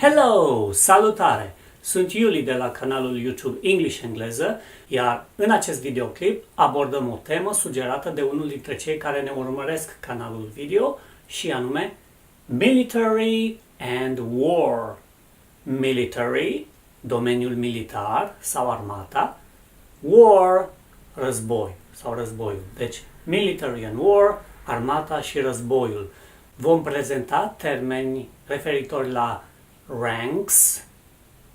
Hello! Salutare! Sunt Iuli de la canalul YouTube English Engleză, iar în acest videoclip abordăm o temă sugerată de unul dintre cei care ne urmăresc canalul video și anume Military and War. Military, domeniul militar sau armata, war, război sau războiul. Deci, military and war, armata și războiul. Vom prezenta termeni referitori la ranks,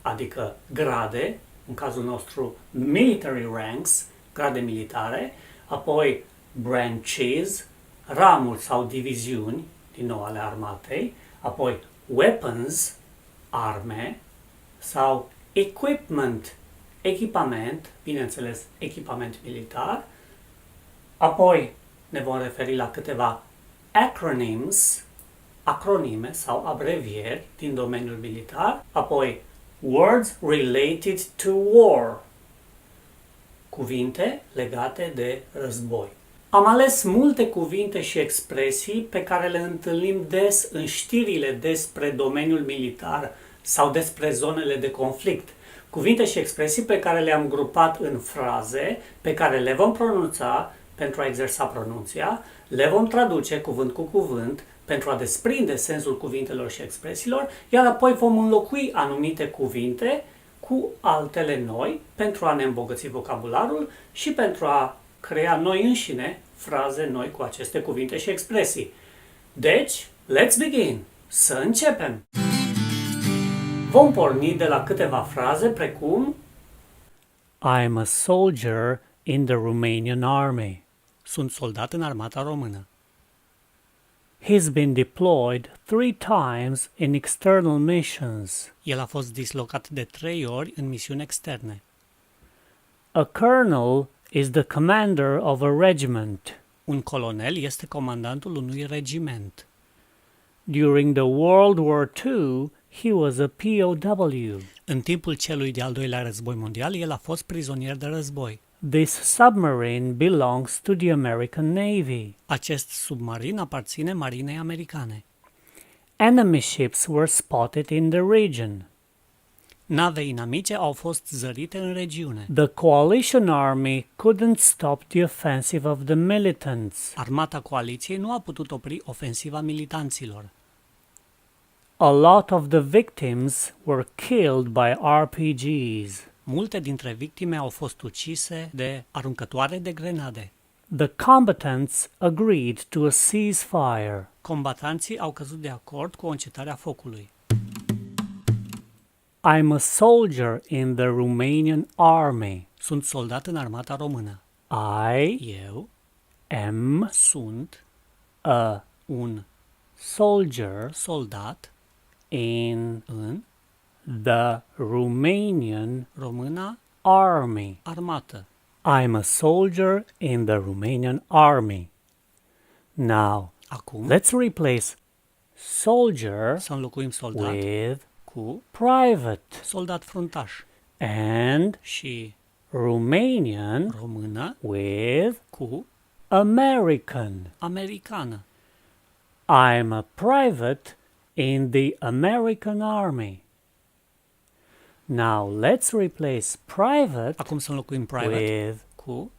adică grade, în cazul nostru military ranks, grade militare, apoi branches, ramuri sau diviziuni, din nou ale armatei, apoi weapons, arme, sau equipment, echipament, bineînțeles echipament militar, apoi ne vom referi la câteva acronyms, acronime sau abrevieri din domeniul militar, apoi words related to war, cuvinte legate de război. Am ales multe cuvinte și expresii pe care le întâlnim des în știrile despre domeniul militar sau despre zonele de conflict. Cuvinte și expresii pe care le-am grupat în fraze, pe care le vom pronunța pentru a exersa pronunția, le vom traduce cuvânt cu cuvânt pentru a desprinde sensul cuvintelor și expresiilor, iar apoi vom înlocui anumite cuvinte cu altele noi pentru a ne îmbogăți vocabularul și pentru a crea noi înșine fraze noi cu aceste cuvinte și expresii. Deci, let's begin! Să începem! Vom porni de la câteva fraze precum I'm a soldier in the Romanian army. Sunt soldat în armata română. He's been deployed 3 times in external missions. El a fost dislocat de 3 ori în misiuni externe. A colonel is the commander of a regiment. Un colonel este comandantul unui regiment. During the World War II, he was a POW. În timpul celui de-al doilea război mondial, el a fost prizonier de război. This submarine belongs to the American Navy. Acest submarin aparține marinei americane. Enemy ships were spotted in the region. Nave inamice au fost zărite în regiune. The coalition army couldn't stop the offensive of the militants. Armata coaliției nu a putut opri ofensiva militanților. A lot of the victims were killed by RPGs. Multe dintre victime au fost ucise de aruncătoare de grenade. The combatants agreed to a ceasefire. Combatanții au căzut de acord cu o încetare a focului. I'm a soldier in the Romanian army. Sunt soldat în armata română. Eu sunt un soldat în the Romanian Româna army. Armată. I'm a soldier in the Romanian army. Now, acum, let's replace soldier să înlocuim soldat with cu private, soldat fruntaș, and și Romanian, română, with cu American, americană. I'm a private in the American army. Now let's replace private acum să înlocuim private with cu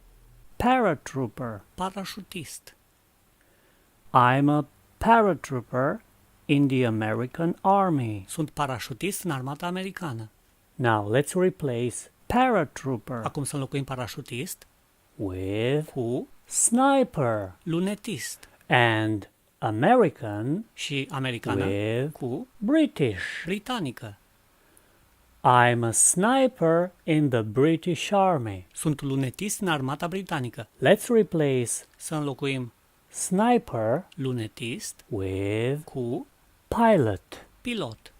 paratrooper, parașutist. I'm a paratrooper in the American army. Sunt parașutist în armata americană. Now let's replace paratrooper acum să înlocuim parașutist with cu sniper, lunetist. And American și americană with cu British, britanică. I'm a sniper in the British Army. Sunt lunetist în armata britanică. Let's replace să înlocuim sniper, lunetist, with cu pilot, pilot.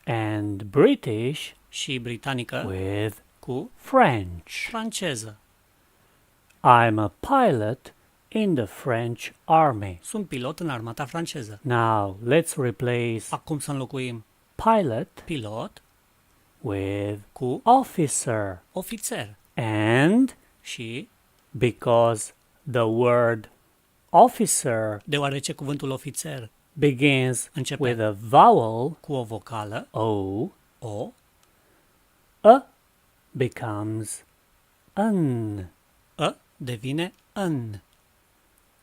And British și britanică with cu French, franceză. I'm a pilot in the French Army. Sunt pilot în armata franceză. Now let's replace acum să înlocuim pilot with cu officer, ofițer. And și because the word officer, deoarece cuvântul ofițer begins Începe with a vowel, cu o vocală, O, O, a becomes an. devine N.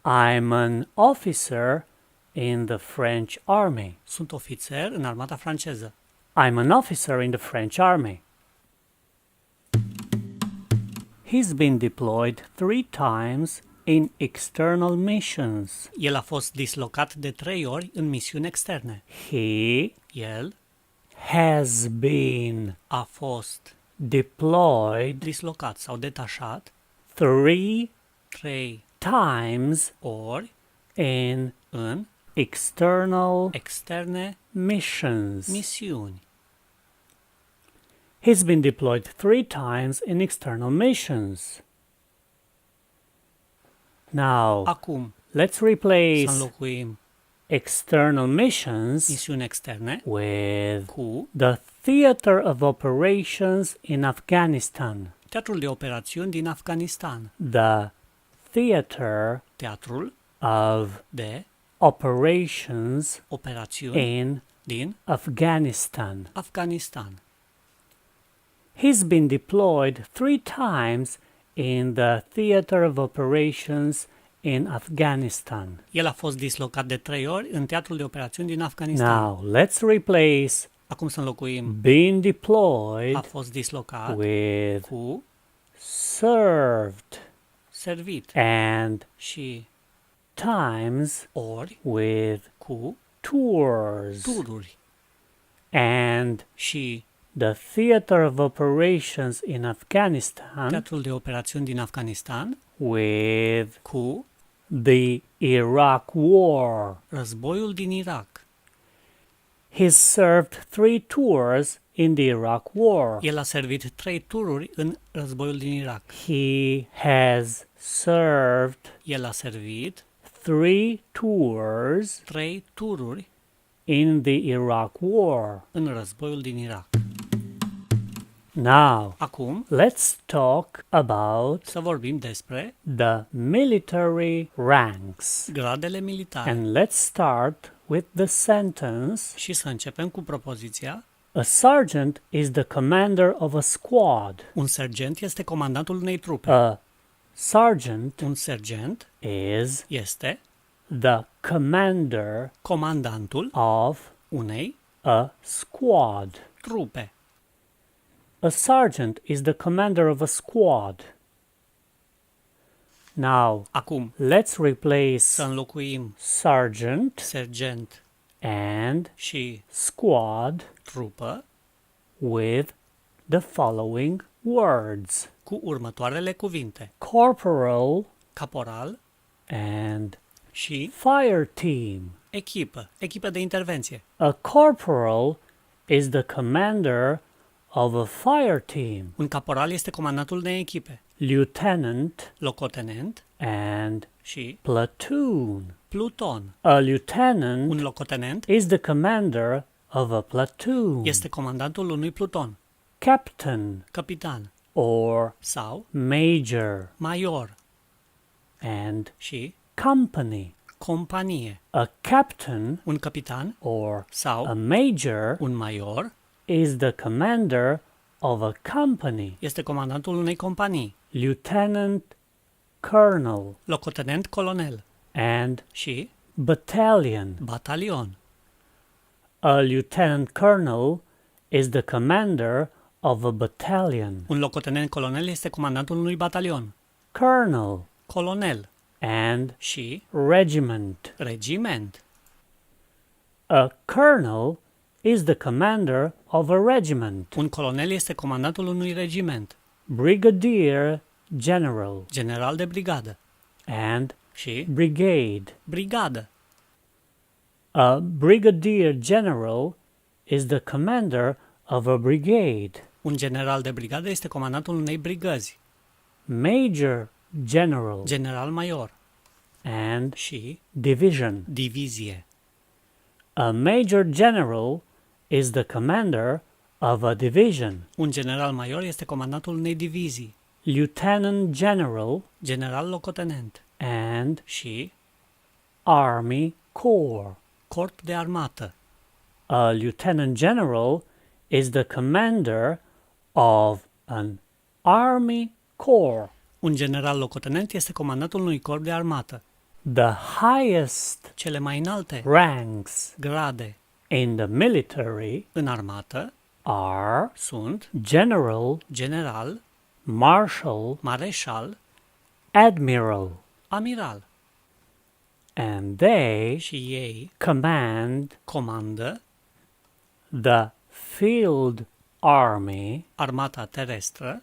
I'm an officer in the French army. Sunt ofițer în armata franceză. I'm an officer in the French army. He's been deployed 3 times in external missions. El a fost dislocat de 3 ori în misiuni externe. He El has been a fost deployed dislocat sau detașat 3 3 times ori in în external externe missions. misiuni. He's been deployed 3 times in external missions. Now, Acum, let's să replace înlocuim external missions misiuni externe with cu the theater of operations in Afghanistan. teatrul de operațiuni din Afganistan. The theater Teatrul of de operations operațiuni in din Afghanistan. Afganistan. He's been deployed 3 times in the theater of operations in Afghanistan. El a fost dislocat de 3 ori în teatrul de operațiuni din Afganistan. Now, let's replace Acum să înlocuim being a deployed fost dislocat with cu served servit and și times ori with cu tours. tururi And și the theater of operations in Afghanistan teatrul de operațiuni din Afganistan with cu the Iraq War. războiul din Irak. He's served 3 tours in the Iraq War. El a servit 3 tururi în războiul din Irak. He has served El a servit 3 tours 3 tururi in the Iraq War. în războiul din Irak. Now, Acum let's talk about să vorbim despre the military ranks. gradele militare And let's start with the sentence: și să începem cu propoziția: a sergeant is the commander of a squad. un sergent este comandantul unei trupe. A sergeant Un sergent is este the commander comandantul of unei a squad. trupe. A sergeant is the commander of a squad. Now, Acum let's replace să înlocuim sergeant sergent and și squad trupă with the following words: cu următoarele cuvinte: corporal caporal and și fire team. echipă de intervenție. A corporal is the commander of a fire team. Un caporal este comandantul unei echipe. Lieutenant Locotenent and și platoon. pluton. A lieutenant Un locotenent is the commander of a platoon. este comandantul unui pluton. Captain Capitan or sau major major and și company. companie. A captain Un capitan or a sau major un major is the commander of a company. este comandantul unei companii. Lieutenant colonel Locotenent colonel and și battalion. batalion. A lieutenant colonel is the commander of a battalion. Un locotenent colonel este comandantul unui batalion. Colonel Colonel and și regiment. regiment. A colonel is the commander of a regiment. Un colonel este comandantul unui regiment. Brigadier general General de brigadă and și brigade. brigadă. A brigadier general is the commander of a brigade. Un general de brigadă este comandantul unei brigăzi. Major general General major and și division. divizie. A major general is the commander of a division. Un general major este comandantul unei divizii. Lieutenant general General locotenent and și army corps. corp de armată. A lieutenant general is the commander of an army corps. Un general locotenent este comandantul unui corp de armată. The highest Cele mai înalte ranks grade in the military în armată are sunt general, general, marshal, mareșal, admiral, amiral. and they Și ei command comandă the field army, armata terestră,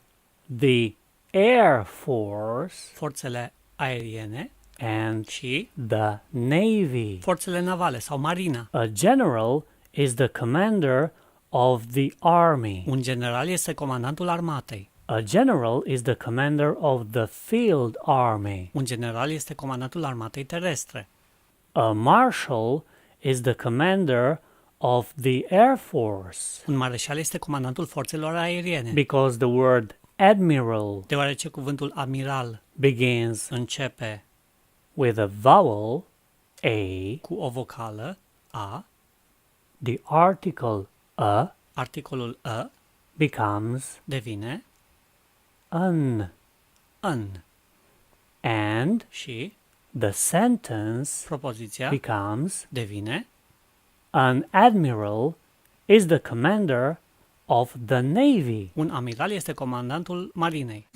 the air force, forțele aeriene and și the navy. forțele navale sau marina. A general is the commander of the army. Un general este comandantul armatei. A general is the commander of the field army. Un general este comandantul armatei terestre. A marshal is the commander of the air force, Un mareșal este comandantul forțelor aeriene. because the word admiral Deoarece cuvântul amiral begins începe with a vowel a, cu o vocală A, the article a articolul A becomes devine an, an and și the sentence propoziția becomes devine an admiral is the commander of the navy. un amiral este comandantul marinei.